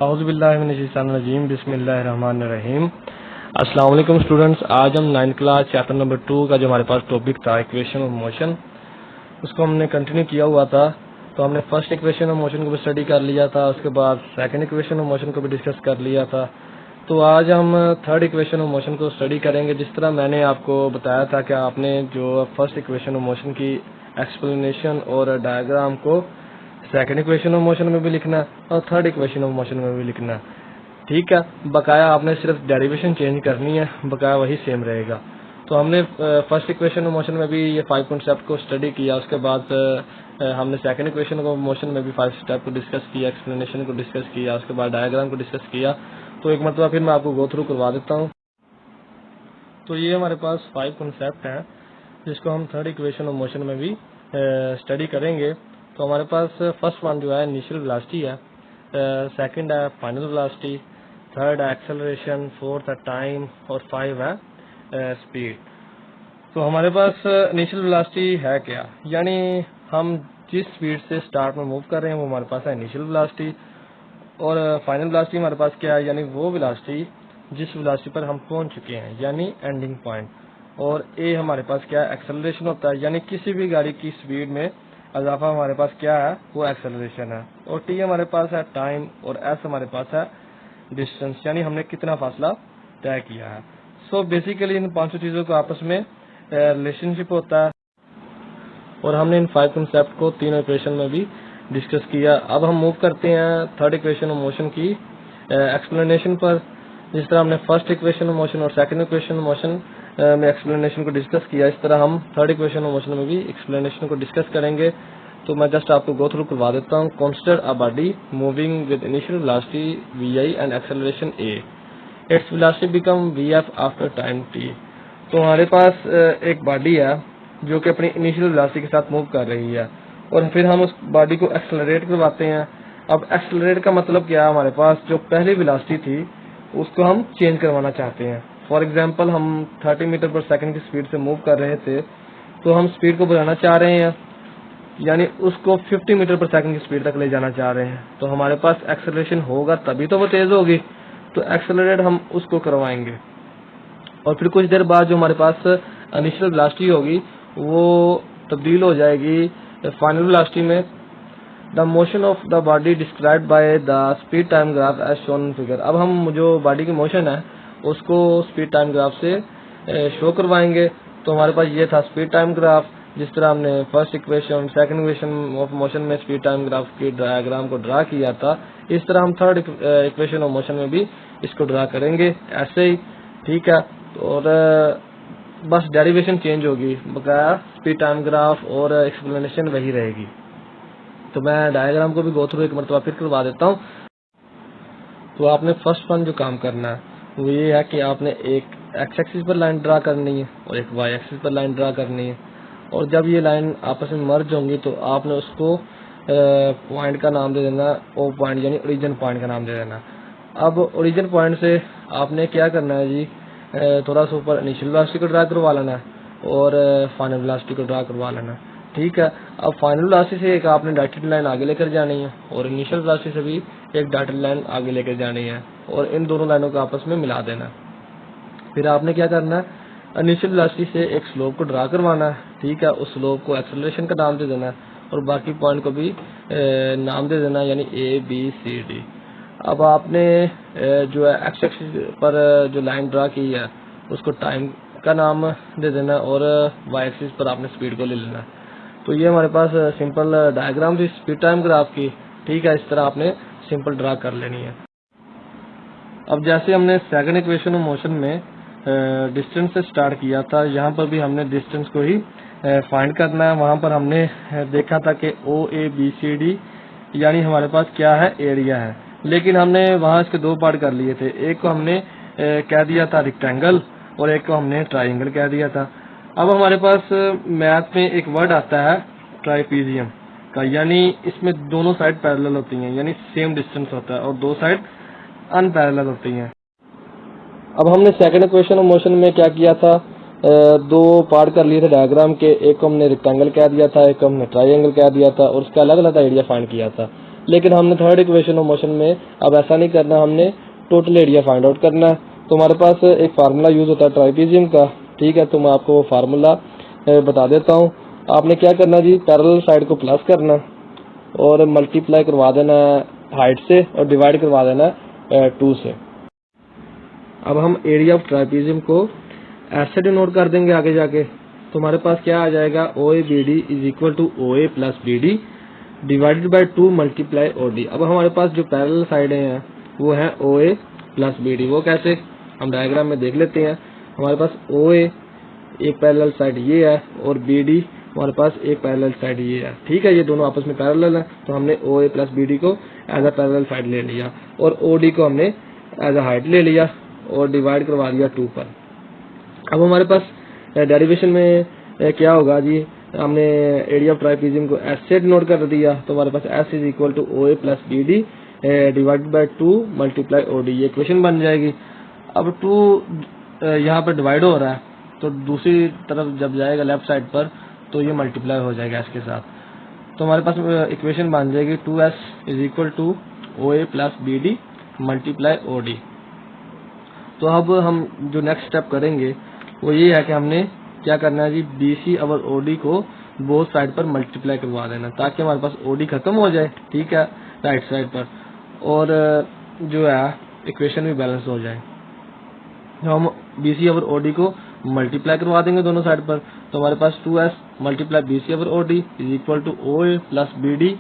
औज़ुबिल्लाहिमिनश्शैतानिर्रजीम बिस्मिल्लाहिर्रहमानिर्रहीम। अस्सलाम वालेकुम स्टूडेंट्स। आज हम 9th क्लास चैप्टर नंबर 2 का जो हमारे पास टॉपिक था इक्वेशन ऑफ मोशन, उसको हमने कंटिन्यू किया हुआ था। तो हमने फर्स्ट इक्वेशन ऑफ मोशन को भी स्टडी कर लिया था, उसके बाद सेकंड इक्वेशन ऑफ मोशन को भी डिस्कस कर लिया था। तो आज हम थर्ड इक्वेशन ऑफ मोशन को स्टडी करेंगे। जिस तरह मैंने आपको बताया था कि आपने जो फर्स्ट इक्वेशन ऑफ मोशन की एक्सप्लेनेशन और डायग्राम को सेकंड इक्वेशन ऑफ मोशन में भी लिखना और थर्ड इक्वेशन ऑफ मोशन में भी लिखना, ठीक है। बकाया आपने सिर्फ डेरिवेशन चेंज करनी है, बकाया वही सेम रहेगा। तो हमने फर्स्ट इक्वेशन ऑफ मोशन में भी ये 5 कॉन्सेप्ट को स्टडी किया। उसके बाद हमने सेकंड इक्वेशन ऑफ मोशन में भी 5 स्टेप को डिस्कस किया, एक्सप्लेनेशन को डिस्कस किया, उसके बाद डायग्राम को डिस्कस किया। तो एक मरतबा फिर मैं आपको गो थ्रू करवा देता हूँ। तो ये हमारे पास 5 कॉन्सेप्ट हैं जिसको हम थर्ड इक्वेशन ऑफ मोशन में भी स्टडी करेंगे। तो हमारे पास फर्स्ट वन जो है इनिशियल वेलोसिटी है, सेकंड है फाइनल वेलोसिटी, थर्ड है एक्सेलरेशन, फोर्थ है टाइम और 5 है स्पीड। तो हमारे पास इनिशियल वेलोसिटी है क्या, यानी हम जिस स्पीड से स्टार्ट में मूव कर रहे हैं वो हमारे पास है इनिशियल वेलोसिटी। और फाइनल वेलोसिटी हमारे पास क्या है, यानी वो वेलोसिटी जिस वेलोसिटी पर हम पहुंच चुके हैं, यानी एंडिंग पॉइंट। और ए हमारे पास क्या है, एक्सेलरेशन होता है, यानी किसी भी गाड़ी की स्पीड में इजाफा हमारे पास क्या है, वो एक्सेलरेशन है। और टी हमारे पास है टाइम, और एस हमारे पास है डिस्टेंस, यानी हमने कितना फासला तय किया है। सो बेसिकली इन पांचों चीजों का आपस में रिलेशनशिप होता है और हमने इन 5 कॉन्सेप्ट को तीनों इक्वेशन में भी डिस्कस किया। अब हम मूव करते हैं थर्ड इक्वेशन ऑफ मोशन की एक्सप्लेनेशन पर। जिस तरह हमने फर्स्ट इक्वेशन ऑफ मोशन और सेकंड इक्वेशन ऑफ मोशन में एक्सप्लेनेशन को डिस्कस किया, इस तरह हम थर्ड इक्वेशन ऑफ मोशन में भी एक्सप्लेनेशन को डिस्कस करेंगे। तो मैं जस्ट आपको गो थ्रू करवा देता हूँ। Consider a body moving with initial velocity vi and acceleration a, its velocity become vf after time t। तो हमारे पास एक बॉडी है जो कि अपनी इनिशियल वेलोसिटी के साथ मूव कर रही है, और फिर हम उस बॉडी को एक्सेलरेट करवाते हैं। अब एक्सेलरेट का मतलब क्या है, हमारे पास जो पहली वेलोसिटी थी उसको हम चेंज करवाना चाहते हैं। फॉर एग्जांपल हम 30 मीटर पर सेकंड की स्पीड से मूव कर रहे थे, तो हम स्पीड को बढ़ाना चाह रहे हैं, यानी उसको 50 मीटर पर सेकंड की स्पीड तक ले जाना चाह रहे हैं। तो हमारे पास एक्सेलरेशन होगा तभी तो वो तेज होगी, तो एक्सेलरेट हम उसको करवाएंगे। और फिर कुछ देर बाद जो हमारे पास इनिशियल वेलोसिटी होगी वो तब्दील हो जाएगी फाइनल वेलोसिटी में। The motion of the body described by the speed time graph as shown in figure. अब हम जो बॉडी की मोशन है उसको स्पीड टाइम ग्राफ से शो करवाएंगे। तो हमारे पास ये था स्पीड टाइम ग्राफ। जिस तरह हमने first equation second equation of motion में स्पीड टाइम ग्राफ की डायग्राम को ड्रा किया था, इस तरह हम थर्ड इक्वेशन ऑफ मोशन में भी इसको ड्रा करेंगे ऐसे ही, ठीक है। और बस डेरिवेशन चेंज होगी, बकाया स्पीड टाइम ग्राफ और एक्सप्लेनेशन वही रहेगी। तो मैं डायग्राम को भी गो थ्रू एक मरतबा फिर करवा देता हूँ। तो आपने फर्स्ट वन जो काम करना है वो ये है कि आपने एक एक्स एक्सिस पर लाइन ड्रा करनी है और एक वाई एक्सिस पर लाइन ड्रा करनी है। और जब ये लाइन आपस में मर्ज होंगी तो आपने उसको पॉइंट का नाम दे देना ओ पॉइंट, यानी ओरिजिन पॉइंट का नाम दे देना। अब ओरिजिन पॉइंट से आपने क्या करना है जी, थोड़ा सा ऊपर इनिशियल वेलोसिटी को ड्रा करवा लेना है और फाइनल वेलोसिटी को ड्रा करवा लेना है, ठीक है। अब फाइनल वेलोसिटी से एक आपने डॉटेड लाइन आगे लेकर जानी है और इनिशियल वेलोसिटी से भी एक डॉटेड लाइन आगे लेकर जानी है, और इन दोनों लाइनों को आपस में मिला देना है। फिर आपने क्या करना है, इनिशियल वेलोसिटी से एक स्लोप को ड्रा करवाना है, ठीक है। उस स्लोप को एक्सेलरेशन का नाम दे देना है और बाकी पॉइंट को भी नाम दे देना है, यानी ए बी सी डी। अब आपने जो है एक्स एक्सिस पर जो लाइन ड्रा की है उसको टाइम का नाम दे देना और वाई एक्सिस पर आपने स्पीड को ले लेना। तो ये हमारे पास सिंपल डायग्राम थी स्पीड टाइम ग्राफ की, ठीक है। इस तरह आपने सिंपल ड्रा कर लेनी है। अब जैसे हमने सेकंड इक्वेशन ऑफ मोशन में डिस्टेंस से स्टार्ट किया था, यहाँ पर भी हमने डिस्टेंस को ही फाइंड करना है। वहाँ पर हमने देखा था कि ओ ए बी सी डी, यानी हमारे पास क्या है, एरिया है। लेकिन हमने वहाँ इसके दो पार्ट कर लिए थे, एक को हमने कह दिया था रेक्टेंगल और एक को हमने ट्राइंगल कह दिया था। अब हमारे पास मैथ में एक वर्ड आता है ट्राइपीजियम का, यानी इसमें दोनों साइड पैरेलल होती हैं, यानी सेम डिस्टेंस होता है और दो साइड अनपैरेलल होती हैं। अब हमने सेकंड इक्वेशन ऑफ मोशन में क्या किया था, दो पार्ट कर लिए थे डायग्राम के, एक को हमने रेक्टेंगल कह दिया था, एक को हमने ट्राइंगल कह दिया था और उसका अलग अलग एरिया फाइंड किया था। लेकिन हमने थर्ड इक्वेशन ऑफ मोशन में अब ऐसा नहीं करना, हमने टोटल एरिया फाइंड आउट करना है। तो हमारे पास एक फार्मूला यूज होता है ट्राइपीजियम का, ठीक है, तो मैं आपको वो फार्मूला बता देता हूँ। आपने क्या करना जी, पैरेलल साइड को प्लस करना और मल्टीप्लाई करवा देना हाइट से और डिवाइड करवा देना 2 से। अब हम एरिया ऑफ ट्राइपीजियम को ऐसे डिनोट कर देंगे आगे जाके, तो हमारे पास क्या आ जाएगा, OABD is equal to OA plus BD divided by 2 multiply OD। अब हमारे पास जो पैरेलल साइडें हैं वो है OA प्लस BD। वो कैसे, हम डायग्राम में देख लेते हैं। हमारे पास OA एक पैरेलल साइड ये है और BD हमारे पास एक पैरेलल साइड ये है, ठीक है, ये दोनों आपस में पैरेलल है। तो हमने OA प्लस BD को एज अ पैरेलल साइड ले लिया और OD को हमने एज अ हाइट ले लिया और डिवाइड करवा दिया 2 पर। अब हमारे पास डेरिवेशन में क्या होगा जी, हमने एरिया ऑफ ट्राइपीजियम को एस से डिनोट कर दिया, तो हमारे पास S is equal to OA plus BD divided by 2 multiply OD, ये इक्वेशन बन जाएगी। अब 2 यहाँ पर डिवाइड हो रहा है, तो दूसरी तरफ जब जाएगा लेफ्ट साइड पर तो ये मल्टीप्लाई हो जाएगा इसके साथ, तो हमारे पास इक्वेशन बन जाएगी 2S is equal to OA plus BD multiply OD। तो अब हम जो नेक्स्ट स्टेप करेंगे वो ये है कि हमने क्या करना है जी, BC और OD को बोथ साइड पर मल्टीप्लाई करवा देना ताकि हमारे पास OD खत्म हो जाए, ठीक है, राइट साइड पर, और जो है इक्वेशन भी बैलेंस हो जाए। तो हम BC और OD को मल्टीप्लाई करवा देंगे दोनों साइड पर, तो हमारे पास 2S मल्टीप्लाई BC और OD is equal to OA plus BD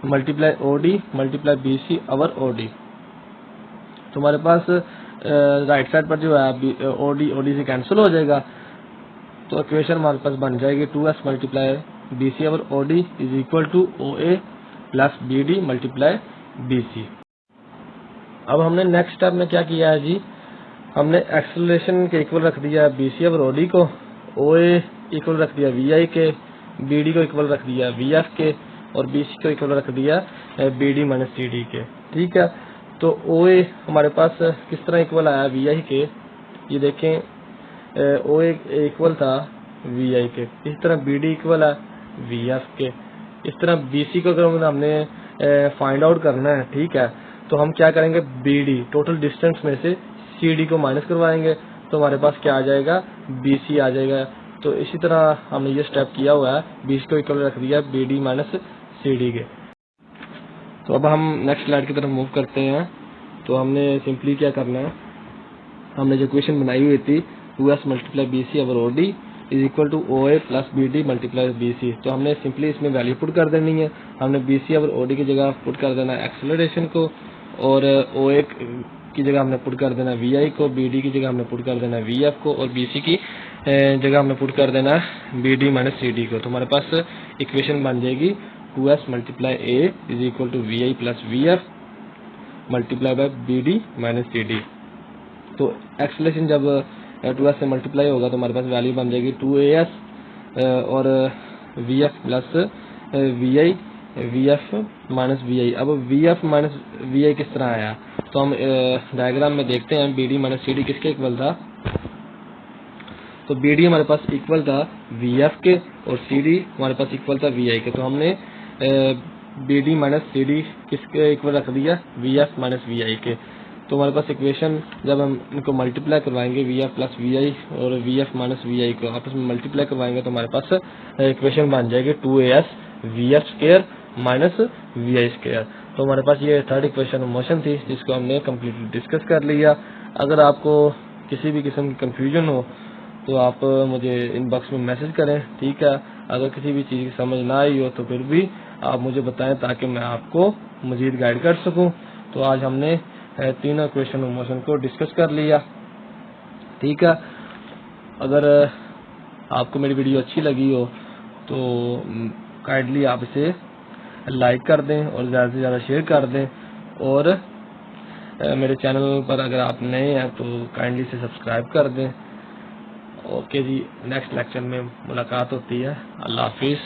multiply OD multiply BC और OD। तो हमारे पास राइट साइड पर जो है OD से कैंसिल हो जाएगा, तो इक्वेशन हमारे पास बन जाएगी 2S मल्टीप्लाई BC और OD is equal to OA plus BD multiply BC। अब हमने नेक्स्ट स्टेप में क्या किया है जी, हमने एक्सेलरेशन के इक्वल रख दिया BC और OD को, OA इक्वल रख दिया VI के, BD को इक्वल रख दिया VF के और BC को इक्वल रख दिया BD माइनस CD के, ठीक है। तो OA हमारे पास किस तरह इक्वल आया VI के, ये देखें, OA इक्वल था VI के, इस तरह BD इक्वल है VF के, इस तरह BC को अगर हमने फाइंड आउट करना है, ठीक है, तो हम क्या करेंगे, BD टोटल डिस्टेंस में से CD को माइनस करवाएंगे, तो हमारे पास क्या आ जाएगा, BC आ जाएगा। तो इसी तरह हमने ये स्टेप किया हुआ है, BC को इक्वल रख दिया BD माइनस CD के। तो अब हम नेक्स्ट स्लाइड की तरफ मूव करते हैं। तो हमने सिंपली क्या करना है, हमने जो इक्वेशन बनाई हुई थी 2S मल्टीप्लाई BC और OD is equal to OA plus BD multiply BC, तो हमने सिंपली इसमें वैल्यू पुट कर देनी है। हमने BC और OD की जगह पुट कर देना है एक्सेलरेशन को, और OA की जगह हमने पुट कर देना VI को, BD की जगह हमने पुट कर देना VF को, और BC की जगह हमने पुट कर देना BD माइनस CD को। तो हमारे पास इक्वेशन बन जाएगी 2S multiply A is equal to VI plus VF multiply by BD minus CD। तो एक्सेलरेशन जब 2S से मल्टीप्लाई होगा तो हमारे पास वैल्यू बन जाएगी 2AS और VF plus VF minus VI। अब VF माइनस VI किस तरह आया, तो हम डायग्राम में देखते हैं BD माइनस CD किसके इक्वल था। तो BD हमारे पास इक्वल था VF के और CD हमारे पास इक्वल था VI के, तो हमने BD माइनस CD किसके इक्वल रख दिया, VF माइनस VI के। तो हमारे पास इक्वेशन जब हम इनको मल्टीप्लाई करवाएंगे VF प्लस VI और VF माइनस VI को आपस में मल्टीप्लाई करवाएंगे तो हमारे पास इक्वेशन बन जाएगी 2AS VF square minus VI square. तो हमारे पास ये थर्ड इक्वेशन ऑफ मोशन थी जिसको हमने कम्प्लीटली डिस्कस कर लिया। अगर आपको किसी भी किस्म की कंफ्यूजन हो तो आप मुझे इनबॉक्स में मैसेज करें, ठीक है। अगर किसी भी चीज़ की समझ ना आई हो तो फिर भी आप मुझे बताएं ताकि मैं आपको मज़ीद गाइड कर सकूं। तो आज हमने तीनों इक्वेशन ऑफ मोशन को डिस्कस कर लिया, ठीक है। अगर आपको मेरी वीडियो अच्छी लगी हो तो काइंडली आप इसे लाइक कर दें और ज़्यादा से ज़्यादा शेयर कर दें, और मेरे चैनल पर अगर आप नए हैं तो काइंडली इसे सब्सक्राइब कर दें। ओके जी, नेक्स्ट लेक्चर में मुलाकात होती है। अल्लाह हाफिज़।